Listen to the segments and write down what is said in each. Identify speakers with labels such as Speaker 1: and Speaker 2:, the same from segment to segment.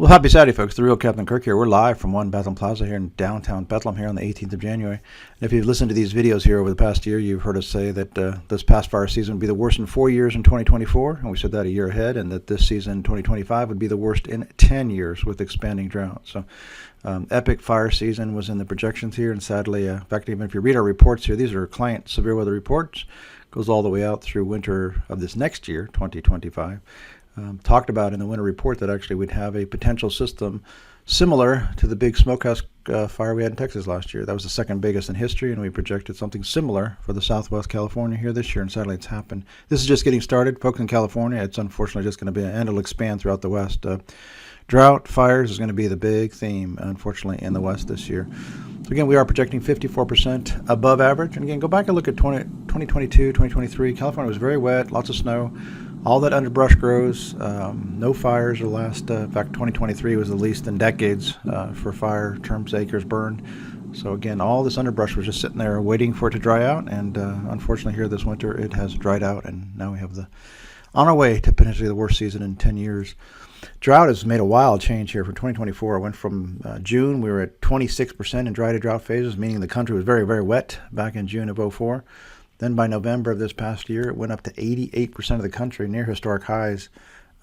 Speaker 1: Well, happy Saturday, folks. The real Captain Kirk here. We're live from One Bethlehem Plaza here in downtown Bethlehem here on the 18th of January. And if you've listened to these videos here over the past year, you've heard us say that this past fire season would be the worst in 4 years in 2024, and we said that a year ahead, and that this season, 2025, would be the worst in 10 years with expanding drought. So epic fire season was in the projections here, and sadly, in fact, even if you read our reports here, these are client severe weather reports, goes all the way out through winter of this next year, 2025. Talked about in the winter report that actually we'd have a potential system similar to the big smokehouse fire we had in Texas last year. That was the second biggest in history, and we projected something similar for the Southwest California here this year, and sadly it's happened. This is just getting started. Folks in California, it's unfortunately just going to be, and it'll expand throughout the West. Drought, fires is going to be the big theme, unfortunately, in the West this year. So again, we are projecting 54% above average. And again, go back and look at 2022, 2023. California was very wet, lots of snow. All that underbrush grows, no fires the last, in fact, 2023 was the least in decades for fire terms acres burned. So again, all this underbrush was just sitting there waiting for it to dry out, and unfortunately here this winter it has dried out, and now we have on our way to potentially the worst season in 10 years. Drought has made a wild change here for 2024. It went from June, we were at 26% in dry to drought phases, meaning the country was very, very wet back in June of 2004. Then by November of this past year, it went up to 88% of the country, near historic highs.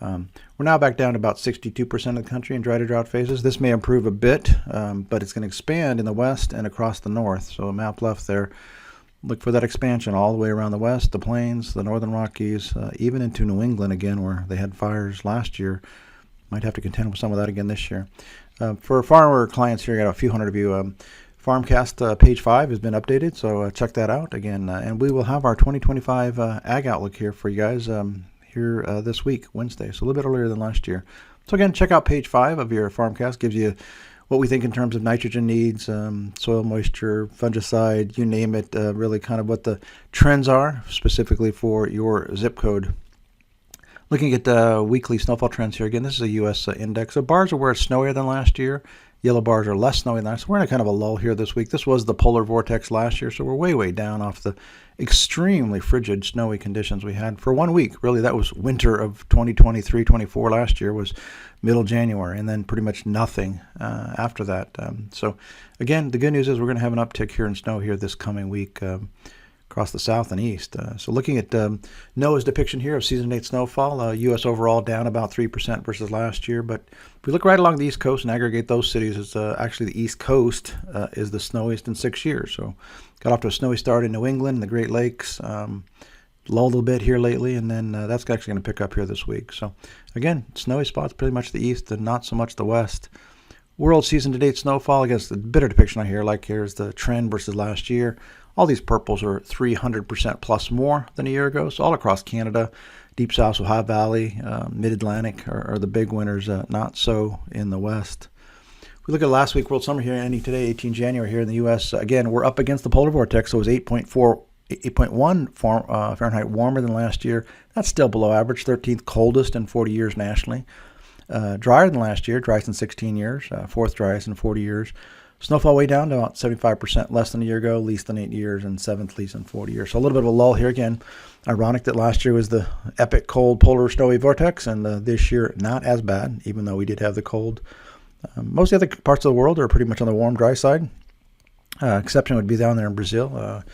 Speaker 1: We're now back down to about 62% of the country in dry to drought phases. This may improve a bit, but it's going to expand in the west and across the north. So a map left there. Look for that expansion all the way around the west, the plains, the northern Rockies, even into New England again, where they had fires last year. Might have to contend with some of that again this year. For farmer clients here, I got a few hundred of you. Farmcast page 5 has been updated, so check that out again. And we will have our 2025 Ag Outlook here for you guys here this week, Wednesday, so a little bit earlier than last year. So again, check out page 5 of your Farmcast. Gives you what we think in terms of nitrogen needs, soil moisture, fungicide, you name it, really kind of what the trends are specifically for your zip code. Looking at weekly snowfall trends here, again, this is a U.S. index. So bars are where it's snowier than last year. Yellow bars are less snowy than last. We're in a kind of a lull here this week. This was the polar vortex last year, so we're way, way down off the extremely frigid, snowy conditions we had for 1 week. Really, that was winter of 2023-24 last year, was middle January, and then pretty much nothing after that. So, again, the good news is we're going to have an uptick here in snow here this coming week across the south and east. So looking at NOAA's depiction here of season-to-date snowfall, U.S. overall down about 3% versus last year. But if we look right along the East Coast and aggregate those cities, it's actually the East Coast is the snowiest in 6 years. So got off to a snowy start in New England, the Great Lakes, lulled a bit here lately, and then that's actually going to pick up here this week. So again, snowy spots pretty much the east and not so much the west. World season-to-date snowfall, I guess the better depiction I hear like here is the trend versus last year. All these purples are 300% plus more than a year ago. So all across Canada, Deep South, Ohio Valley, Mid-Atlantic are the big winners, not so in the West. We look at last week, World Summer here, ending today, 18 January here in the U.S. Again, we're up against the polar vortex, so it was 8.1 Fahrenheit warmer than last year. That's still below average, 13th coldest in 40 years nationally. Drier than last year, driest in 16 years, fourth driest in 40 years. Snowfall way down to about 75% less than a year ago, least in 8 years, and seventh least in 40 years. So a little bit of a lull here again. Ironic that last year was the epic cold polar snowy vortex, and this year not as bad, even though we did have the cold. Most of the other parts of the world are pretty much on the warm, dry side. Exception would be down there in Brazil.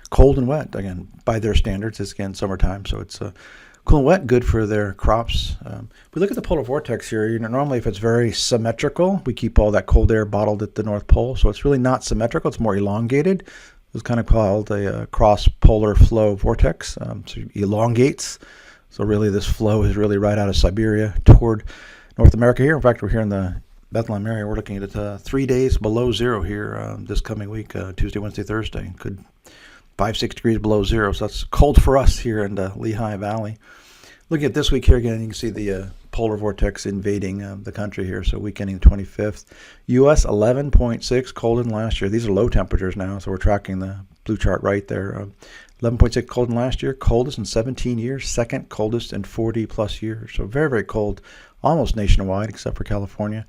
Speaker 1: Cold and wet, again, by their standards. It's, again, summertime, so it's cool and wet, good for their crops. We look at the polar vortex here. Normally, if it's very symmetrical, we keep all that cold air bottled at the North Pole. So it's really not symmetrical. It's more elongated. It's kind of called a cross-polar flow vortex. So it elongates. So really, this flow is really right out of Siberia toward North America here. In fact, we're here in the Bethlehem area. We're looking at 3 days below zero here this coming week, Tuesday, Wednesday, Thursday. Could 5-6 degrees below zero, so that's cold for us here in the Lehigh Valley. Looking at this week here again, you can see the polar vortex invading the country here. So week ending the 25th. U.S. 11.6, colder than last year. These are low temperatures now, so we're tracking the blue chart right there. 11.6 colder than last year, coldest in 17 years, second coldest in 40-plus years. So very, very cold, almost nationwide except for California.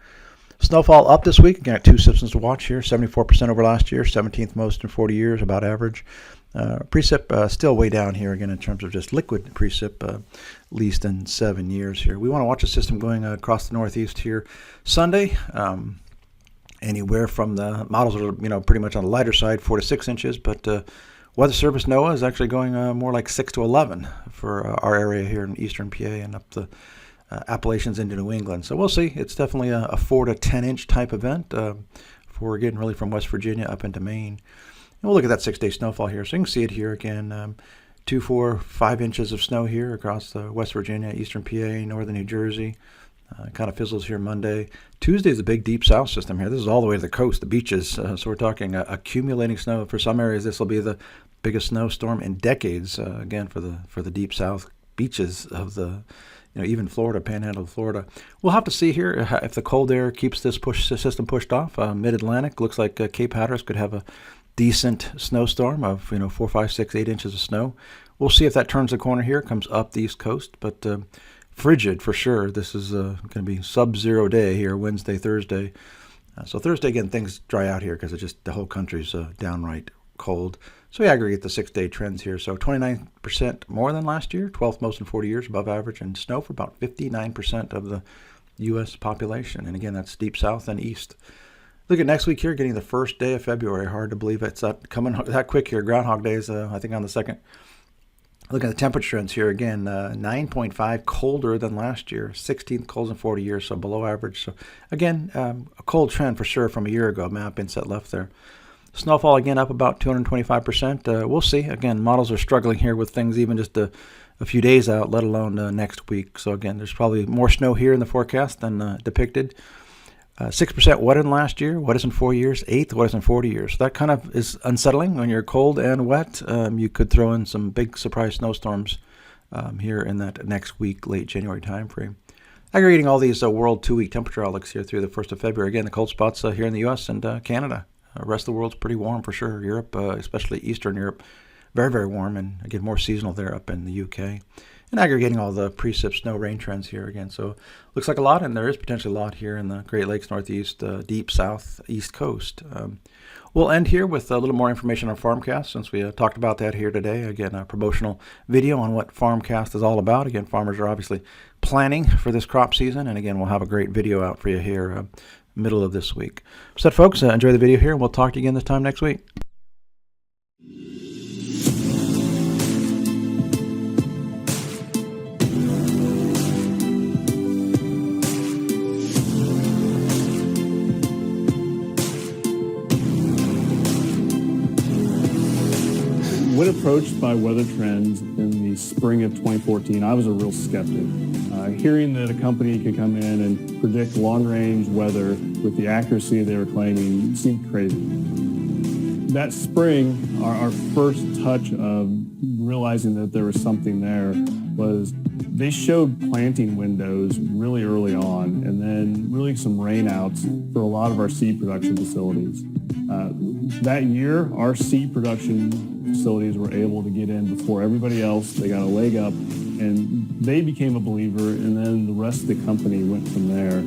Speaker 1: Snowfall up this week. Again, 2 systems to watch here. 74% over last year, 17th most in 40 years, about average. Precip still way down here again in terms of just liquid precip, least in 7 years here. We want to watch a system going across the northeast here Sunday. Anywhere from the models that are pretty much on the lighter side, 4 to 6 inches, but Weather Service NOAA is actually going more like 6 to 11 for our area here in eastern PA and up the Appalachians into New England. So we'll see. It's definitely a 4 to 10 inch type event for getting really from West Virginia up into Maine. And we'll look at that 6-day snowfall here. So you can see it here again, 2, 4, 5 inches of snow here across West Virginia, eastern PA, northern New Jersey. Kind of fizzles here Monday. Tuesday is a big deep south system here. This is all the way to the coast, the beaches. So we're talking accumulating snow. For some areas, this will be the biggest snowstorm in decades. Again, for the deep south beaches of the, even Florida, Panhandle of Florida. We'll have to see here if the cold air keeps this system pushed off. Mid-Atlantic looks like Cape Hatteras could have a decent snowstorm of 4, 5, 6, 8 inches of snow. We'll see if that turns the corner here, comes up the east coast, but frigid for sure. This is going to be sub-zero day here, Wednesday, Thursday. So Thursday, again, things dry out here because it's just the whole country's downright cold. So we aggregate the 6-day trends here. So 29% more than last year, 12th most in 40 years, above average, and snow for about 59% of the U.S. population. And again, that's deep south and east. Look at next week here, getting the first day of February. Hard to believe it's coming that quick here. Groundhog Days, I think, on the 2nd. Look at the temperature trends here again, 9.5 colder than last year, 16th cold in 40 years, so below average. So again, a cold trend for sure from a year ago. Map inset left there. Snowfall again up about 225%. We'll see. Again, models are struggling here with things even just a few days out, let alone next week. So again, there's probably more snow here in the forecast than depicted. 6% wetter than last year. Wettest in 4 years. 8th wettest in 40 years. So that kind of is unsettling when you're cold and wet. You could throw in some big surprise snowstorms here in that next week, late January time frame. Aggregating all these world 2-week temperature outlooks here through the 1st of February. Again, the cold spots here in the U.S. and Canada. The rest of the world's pretty warm for sure. Europe, especially Eastern Europe, very, very warm. And again, more seasonal there up in the UK. And aggregating all the precip snow rain trends here again. So looks like a lot, and there is potentially a lot here in the Great Lakes, Northeast, deep South, East Coast. We'll end here with a little more information on Farmcast since we talked about that here today. Again, a promotional video on what Farmcast is all about. Again, farmers are obviously planning for this crop season, and again, we'll have a great video out for you here middle of this week. So folks, enjoy the video here, and we'll talk to you again this time next week.
Speaker 2: When approached by weather trends in the spring of 2014, I was a real skeptic. Hearing that a company could come in and predict long-range weather with the accuracy they were claiming seemed crazy. That spring, our first touch of realizing that there was something there was they showed planting windows really early on and then really some rainouts for a lot of our seed production facilities. That year, our seed production facilities were able to get in before everybody else. They got a leg up, and they became a believer, and then the rest of the company went from there.